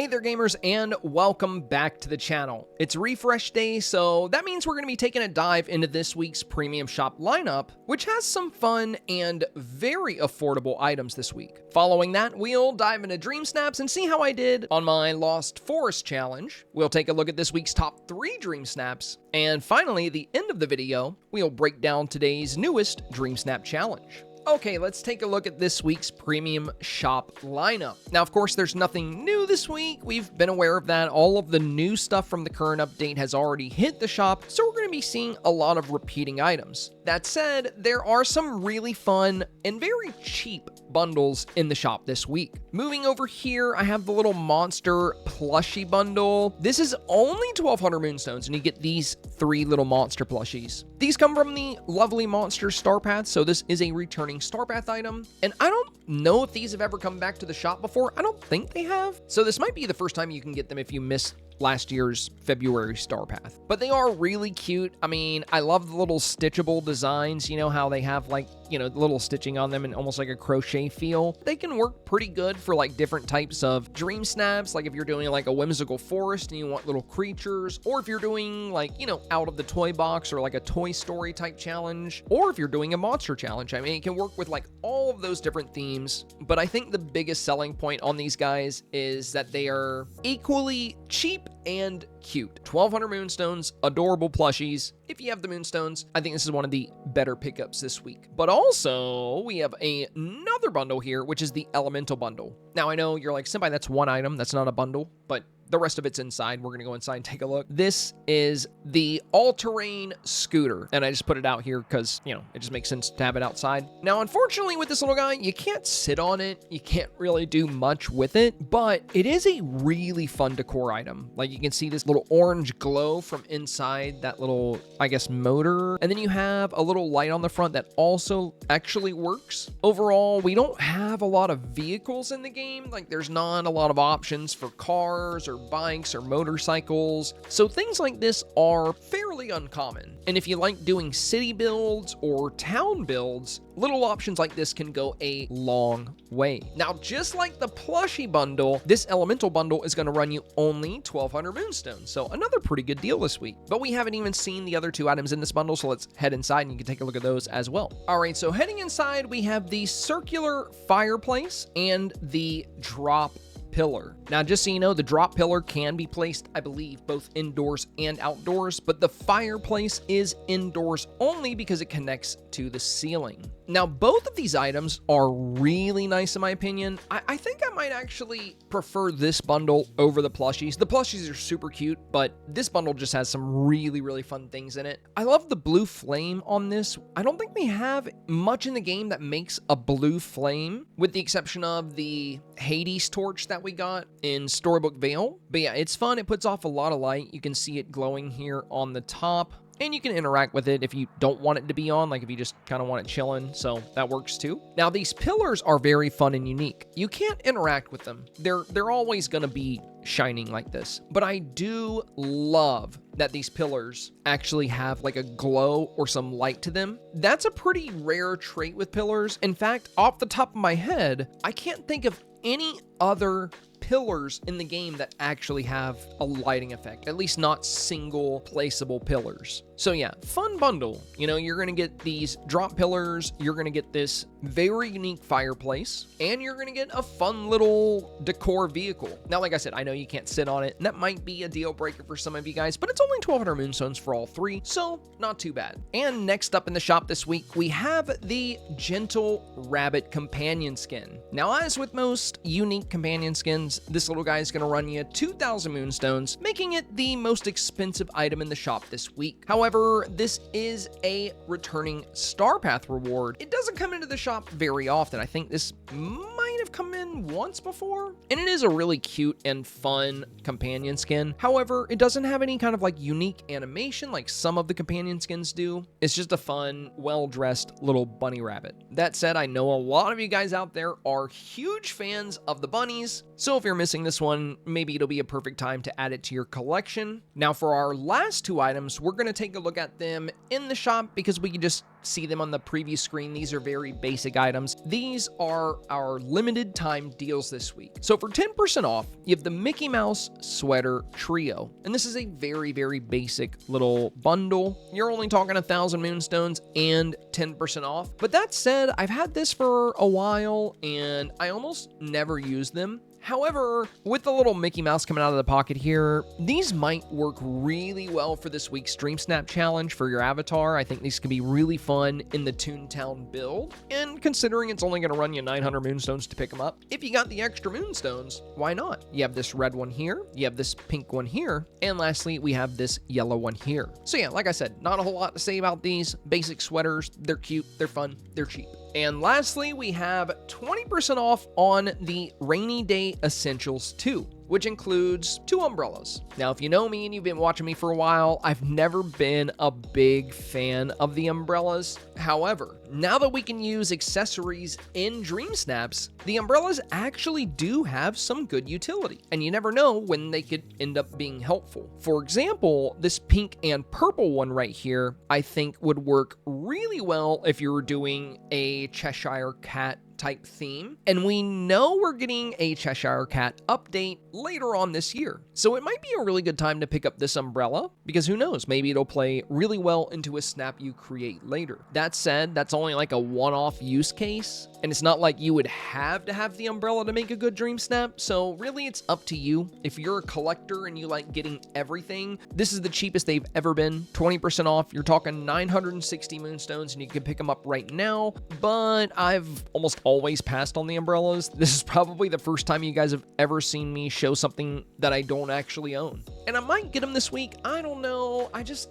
Hey there gamers, and welcome back to the channel. It's refresh day, so that means we're going to be taking a dive into this week's premium shop lineup, which has some fun and very affordable items this week. Following that, we'll dive into Dreamsnaps and see how I did on my Lost Forest challenge. We'll take a look at this week's top 3 Dreamsnaps, and finally, at the end of the video, we'll break down today's newest Dreamsnap challenge. Okay, let's take a look at this week's premium shop lineup. Now, of course, there's nothing new this week. We've been aware of that. All of the new stuff from the current update has already hit the shop, so we're going to be seeing a lot of repeating items. That said, there are some really fun and very cheap bundles in the shop this week. Moving over here, I have the little monster plushie bundle. This is only 1,200 moonstones, and you get these 3 little monster plushies. These come from the lovely monster STARPATH, so this is a returning STARPATH item, and I don't know if these have ever come back to the shop before. I don't think they have, so this might be the first time you can get them if you missed last year's February STARPATH. But they are really cute. I mean, I love the little stitchable designs. You know how they have like, little stitching on them and almost like a crochet feel. They can work pretty good for like different types of dream snaps, like if you're doing like a whimsical forest and you want little creatures, or if you're doing like, out of the toy box or like a Toy Story type challenge, or if you're doing a monster challenge. I mean, it can work with like all of those different themes. But I think the biggest selling point on these guys is that they are equally cheap and cute. 1,200 moonstones, adorable plushies. If you have the moonstones, I think this is one of the better pickups this week. But also, we have another bundle here, which is the Elemental Bundle. Now, I know you're like, Senpai, that's one item. That's not a bundle, but the rest of it's inside. We're going to go inside and take a look. This is the all-terrain scooter, and I just put it out here because, it just makes sense to have it outside. Now, unfortunately, with this little guy, you can't sit on it. You can't really do much with it, but it is a really fun decor item. Like, you can see this little orange glow from inside that little, I guess, motor, and then you have a little light on the front that also actually works. Overall, we don't have a lot of vehicles in the game. Like, there's not a lot of options for cars or bikes or motorcycles, so things like this are fairly uncommon. And if you like doing city builds or town builds, little options like this can go a long way. Now, just like the plushie bundle, this elemental bundle is going to run you only 1,200 moonstones, so another pretty good deal this week. But we haven't even seen the other 2 items in this bundle, so let's head inside and you can take a look at those as well. All right, so heading inside, we have the circular fireplace and the drop pillar. Now, just so you know, the drop pillar can be placed, I believe, both indoors and outdoors, but the fireplace is indoors only because it connects to the ceiling. Now, both of these items are really nice in my opinion. I think I might actually prefer this bundle over the plushies. The plushies are super cute, but this bundle just has some really, really fun things in it. I love the blue flame on this. I don't think we have much in the game that makes a blue flame, with the exception of the Hades torch that we got in Storybook Vale. But yeah, it's fun. It puts off a lot of light. You can see it glowing here on the top, and you can interact with it if you don't want it to be on, like if you just kind of want it chilling, so that works too. Now, these pillars are very fun and unique. You can't interact with them. They're always going to be shining like this, but I do love that these pillars actually have like a glow or some light to them. That's a pretty rare trait with pillars. In fact, off the top of my head, I can't think of any other pillars in the game that actually have a lighting effect, at least not single placeable pillars. So yeah, fun bundle. You're gonna get these drop pillars, you're gonna get this very unique fireplace, and you're gonna get a fun little decor vehicle. Now, like I said, I know you can't sit on it, and that might be a deal breaker for some of you guys, but it's only 1,200 moonstones for all 3, so not too bad. And next up in the shop this week, we have the Gentle Rabbit Companion Skin. Now, as with most unique companion skins, this little guy is going to run you 2,000 moonstones, making it the most expensive item in the shop this week. However, this is a returning STARPATH reward. It doesn't come into the shop very often. I think this might have come in once before, and it is a really cute and fun companion skin. However, it doesn't have any kind of like unique animation like some of the companion skins do. It's just a fun, well-dressed little bunny rabbit. That said, I know a lot of you guys out there are huge fans of the bunnies, So if you're missing this one, maybe it'll be a perfect time to add it to your collection. Now for our last two items, we're going to take a look at them in the shop because we can just see them on the preview screen. These are very basic items. These are our limited time deals this week. So for 10% off, you have the Mickey Mouse Sweater Trio. And this is a very, very basic little bundle. You're only talking 1,000 moonstones and 10% off. But that said, I've had this for a while and I almost never use them. However, with the little Mickey Mouse coming out of the pocket here, these might work really well for this week's Dreamsnap challenge for your avatar. I think these can be really fun in the Toontown build. And considering it's only going to run you 900 moonstones to pick them up, if you got the extra moonstones, why not? You have this red one here, you have this pink one here, and lastly, we have this yellow one here. So yeah, like I said, not a whole lot to say about these. Basic sweaters, they're cute, they're fun, they're cheap. And lastly, we have 20% off on the Rainy Day Essentials 2, which includes 2 umbrellas. Now, if you know me and you've been watching me for a while, I've never been a big fan of the umbrellas. However, now that we can use accessories in Dreamsnaps, the umbrellas actually do have some good utility, and you never know when they could end up being helpful. For example, this pink and purple one right here, I think would work really well if you were doing a Cheshire Cat type theme, and we know we're getting a Cheshire Cat update later on this year. So it might be a really good time to pick up this umbrella, because who knows, maybe it'll play really well into a snap you create later. That said, that's only like a one-off use case, and it's not like you would have to have the umbrella to make a good dream snap, so really it's up to you. If you're a collector and you like getting everything, this is the cheapest they've ever been, 20% off. You're talking 960 moonstones, and you can pick them up right now, but I've almost always passed on the umbrellas. This is probably the first time you guys have ever seen me show something that I don't actually own. And I might get them this week. I don't know. I just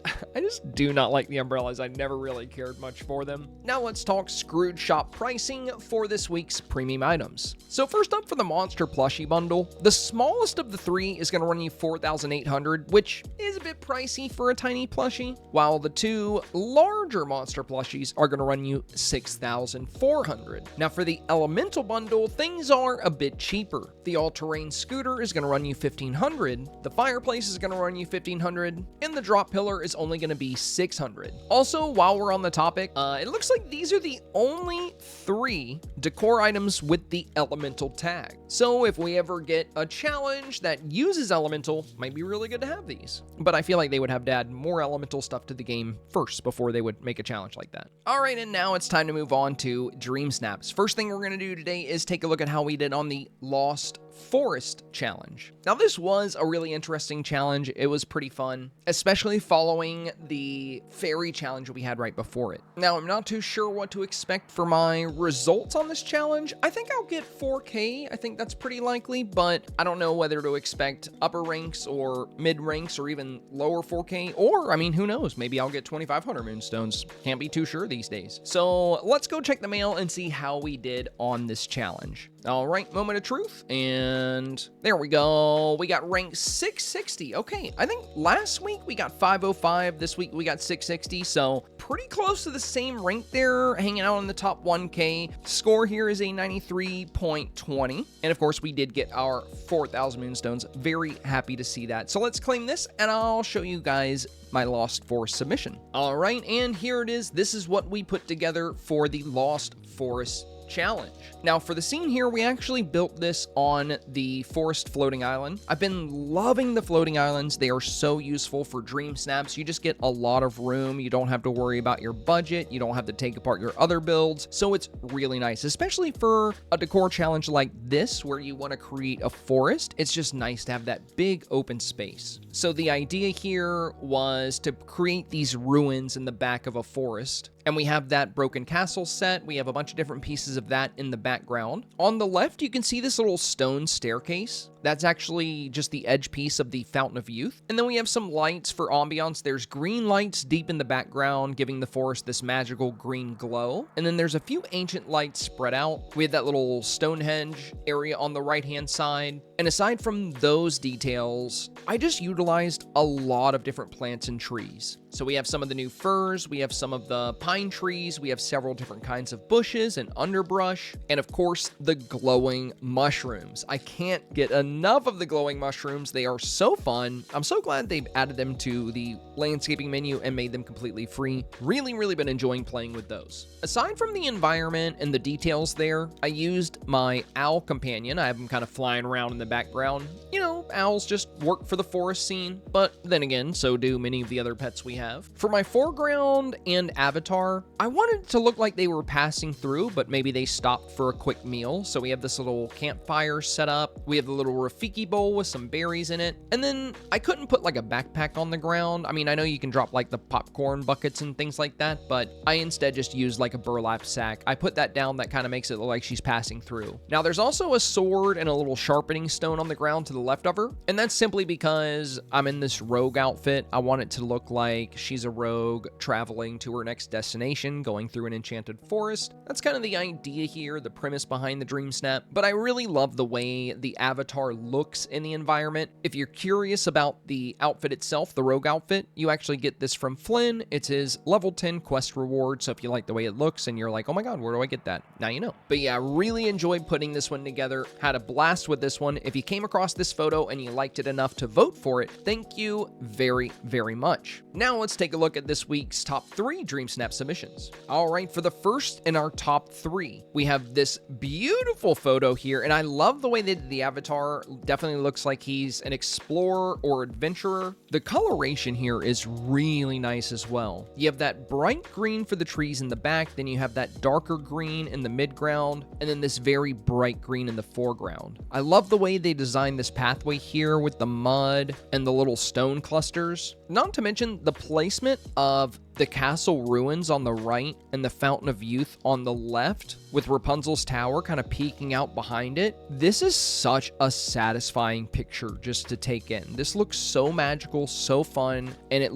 do not like the umbrellas. I never really cared much for them. Now let's talk Scrooge Shop pricing for this week's premium items. So first up, for the Monster Plushie bundle, the smallest of the 3 is going to run you 4,800, which is a bit pricey for a tiny plushie, while the 2 larger Monster Plushies are going to run you 6,400. Now for the Elemental bundle, things are a bit cheaper. The All-Terrain Scooter is going to run you 1,500, the Fireplace is going to run you 1,500, and the Drop Pillar is only going to be 600. Also, while we're on the topic, it looks like these are the only 3 decor items with the Elemental tag. So if we ever get a challenge that uses Elemental, might be really good to have these. But I feel like they would have to add more Elemental stuff to the game first before they would make a challenge like that. All right, and now it's time to move on to Dreamsnaps. First thing we're going to do today is take a look at how we did on the Lost Forest challenge. Now this was a really interesting challenge. It was pretty fun, especially following the fairy challenge we had right before it. Now I'm not too sure what to expect for my results on this challenge. I think I'll get 4K. I think that's pretty likely, but I don't know whether to expect upper ranks or mid ranks or even lower 4K, or I mean, who knows? Maybe I'll get 2,500 moonstones. Can't be too sure these days. So let's go check the mail and see how we did on this challenge. All right, moment of truth, and there we go. We got rank 660. Okay, I think last week we got 505. This week we got 660, so pretty close to the same rank there, hanging out in the top 1K. Score here is a 93.20, and of course we did get our 4,000 moonstones. Very happy to see that. So let's claim this, and I'll show you guys my Lost Forest submission. All right, and here it is. This is what we put together for the Lost Forest challenge. Now for the scene here, we actually built this on the forest floating island. I've been loving the floating islands. They are so useful for dream snaps. You just get a lot of room. You don't have to worry about your budget. You don't have to take apart your other builds. So it's really nice, especially for a decor challenge like this where you want to create a forest. It's just nice to have that big open space. So the idea here was to create these ruins in the back of a forest. And we have that broken castle set. We have a bunch of different pieces of that in the background. On the left, you can see this little stone staircase. That's actually just the edge piece of the Fountain of Youth. And then we have some lights for ambiance. There's green lights deep in the background, giving the forest this magical green glow. And then there's a few ancient lights spread out. We have that little Stonehenge area on the right-hand side. And aside from those details, I just utilized a lot of different plants and trees. So we have some of the new firs, we have some of the pine trees, we have several different kinds of bushes and underbrush, and of course, the glowing mushrooms. I can't get enough of the glowing mushrooms. They are so fun. I'm so glad they've added them to the landscaping menu and made them completely free. Really been enjoying playing with those. Aside from the environment and the details there, I used my owl companion. I have him kind of flying around in the background. You know, owls just work for the forest scene, but then again, so do many of the other pets we have. For my foreground and avatar, I wanted it to look like they were passing through, but maybe they stopped for a quick meal. So we have this little campfire set up. We have the little Rafiki bowl with some berries in it. And then I couldn't put like a backpack on the ground. I mean, I know you can drop like the popcorn buckets and things like that, but I instead just used like a burlap sack. I put that down. That kind of makes it look like she's passing through. Now there's also a sword and a little sharpening stone on the ground to the left of her. And that's simply because I'm in this rogue outfit. I want it to look like she's a rogue traveling to her next destination, going through an enchanted forest. That's kind of the idea here, the premise behind the Dreamsnap, but I really love the way the avatar looks in the environment. If you're curious about the outfit itself, the rogue outfit, you actually get this from Flynn. It's his level 10 quest reward, so if you like the way it looks and you're like, oh my god, where do I get that? Now you know. But yeah, really enjoyed putting this one together, had a blast with this one. If you came across this photo and you liked it enough to vote for it, thank you very much. Now let's take a look at this week's top 3 Dreamsnap submissions. All right, for the first in our top 3, we have this beautiful photo here, and I love the way they did the avatar. Definitely looks like he's an explorer or adventurer. The coloration here is really nice as well. You have that bright green for the trees in the back, then you have that darker green in the midground, and then this very bright green in the foreground. I love the way they designed this pathway here with the mud and the little stone clusters. Not to mention the placement of the castle ruins on the right and the Fountain of Youth on the left, with Rapunzel's tower kind of peeking out behind it. This is such a satisfying picture just to take in. This looks so magical, so fun, and it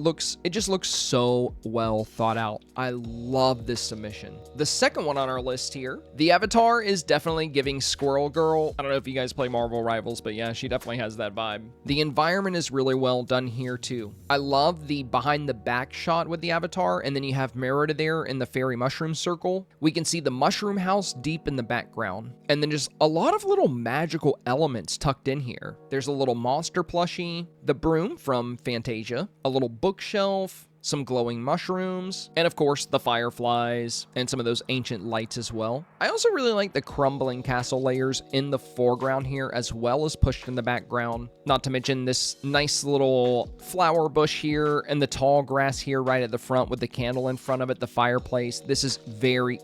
just looks so well thought out. I love this submission. The second one on our list here, the avatar is definitely giving Squirrel Girl. I don't know if you guys play Marvel Rivals, but yeah, she definitely has that vibe. The environment is really well done here too. I love the behind the back shot with the avatar, and then you have Merida there in the fairy mushroom circle. We can see the mushroom house deep in the background, and then just a lot of little magical elements tucked in here. There's a little monster plushie, the broom from Fantasia, a little bookshelf, some glowing mushrooms, and of course the fireflies and some of those ancient lights as well. I also really like the crumbling castle layers in the foreground here as well as pushed in the background. Not to mention this nice little flower bush here and the tall grass here right at the front with the candle in front of it, the fireplace. This is very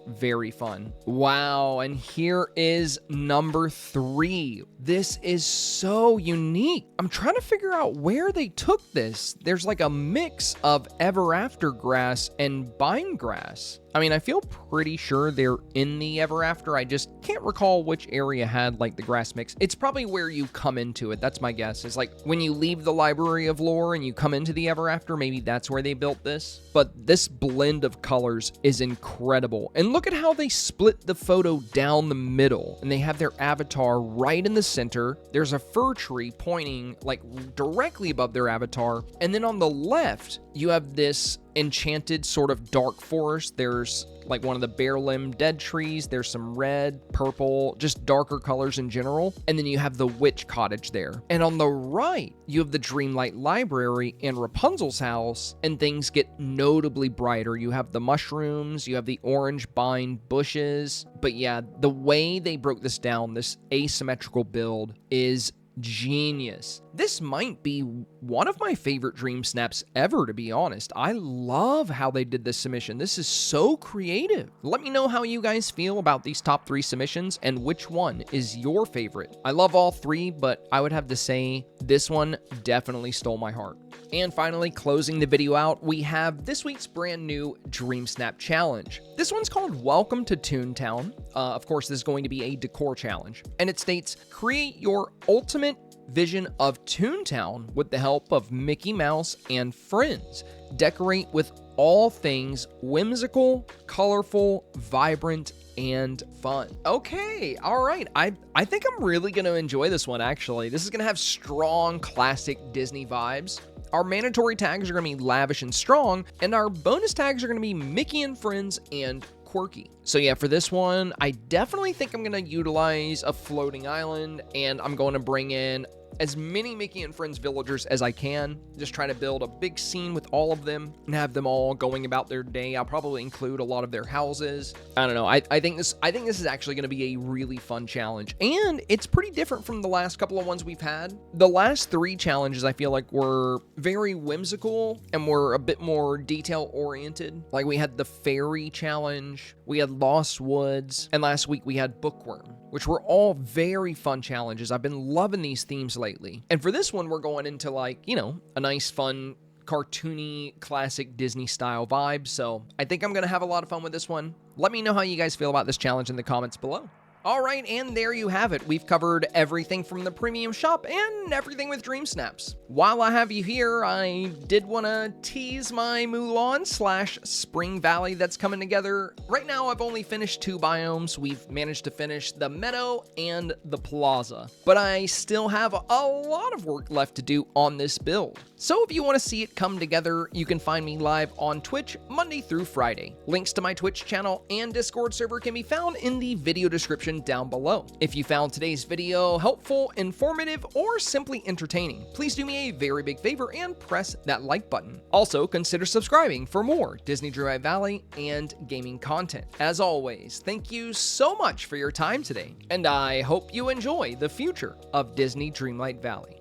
fun. Wow, and here is number 3. This is so unique. I'm trying to figure out where they took this. There's like a mix of Ever After grass and vine grass. I mean, I feel pretty sure they're in the Ever After. I just can't recall which area had like the grass mix. It's probably where you come into it. That's my guess. It's like when you leave the Library of Lore and you come into the Ever After, maybe that's where they built this. But this blend of colors is incredible. And look at how they split the photo down the middle, and they have their avatar right in the center. There's a fir tree pointing like directly above their avatar. And then on the left, you have this enchanted sort of dark forest. There's like one of the bare limb dead trees. There's some red, purple, just darker colors in general. And then you have the witch cottage there. And on the right, you have the Dreamlight library and Rapunzel's house, and things get notably brighter. You have the mushrooms, you have the orange vine bushes. But yeah, the way they broke this down, this asymmetrical build, is genius. This might be one of my favorite Dreamsnaps ever, to be honest. I love how they did this submission. This is so creative. Let me know how you guys feel about these top 3 submissions and which one is your favorite. I love all 3, but I would have to say this one definitely stole my heart. And finally, closing the video out, we have this week's brand new Dreamsnap challenge. This one's called Welcome to Toontown. Of course, this is going to be a decor challenge. And it states, create your ultimate vision of Toontown with the help of Mickey Mouse and friends. Decorate with all things whimsical, colorful, vibrant, and fun. Okay, all right. I think I'm really going to enjoy this one, actually. This is going to have strong classic Disney vibes. Our mandatory tags are going to be lavish and strong, and our bonus tags are going to be Mickey and friends and quirky. So yeah, for this one, I definitely think I'm going to utilize a floating island, and I'm going to bring in as many Mickey and Friends villagers as I can. Just try to build a big scene with all of them and have them all going about their day. I'll probably include a lot of their houses. I don't know. I think this is actually going to be a really fun challenge, and it's pretty different from the last couple of ones we've had. The last 3 challenges I feel like were very whimsical and were a bit more detail oriented. Like we had the fairy challenge, we had Lost Woods, and last week we had Bookworm, which were all very fun challenges. I've been loving these themes lately. And for this one, we're going into like, you know, a nice, fun, cartoony, classic Disney style vibe. So I think I'm going to have a lot of fun with this one. Let me know how you guys feel about this challenge in the comments below. All right, and there you have it. We've covered everything from the premium shop and everything with Dreamsnaps. While I have you here, I did want to tease my Mulan/Spring Valley that's coming together. Right now, I've only finished 2 biomes. We've managed to finish the meadow and the plaza, but I still have a lot of work left to do on this build. So if you want to see it come together, you can find me live on Twitch Monday through Friday. Links to my Twitch channel and Discord server can be found in the video description down below. If you found today's video helpful, informative, or simply entertaining, please do me a very big favor and press that like button. Also, consider subscribing for more Disney Dreamlight Valley and gaming content. As always, thank you so much for your time today, and I hope you enjoy the future of Disney Dreamlight Valley.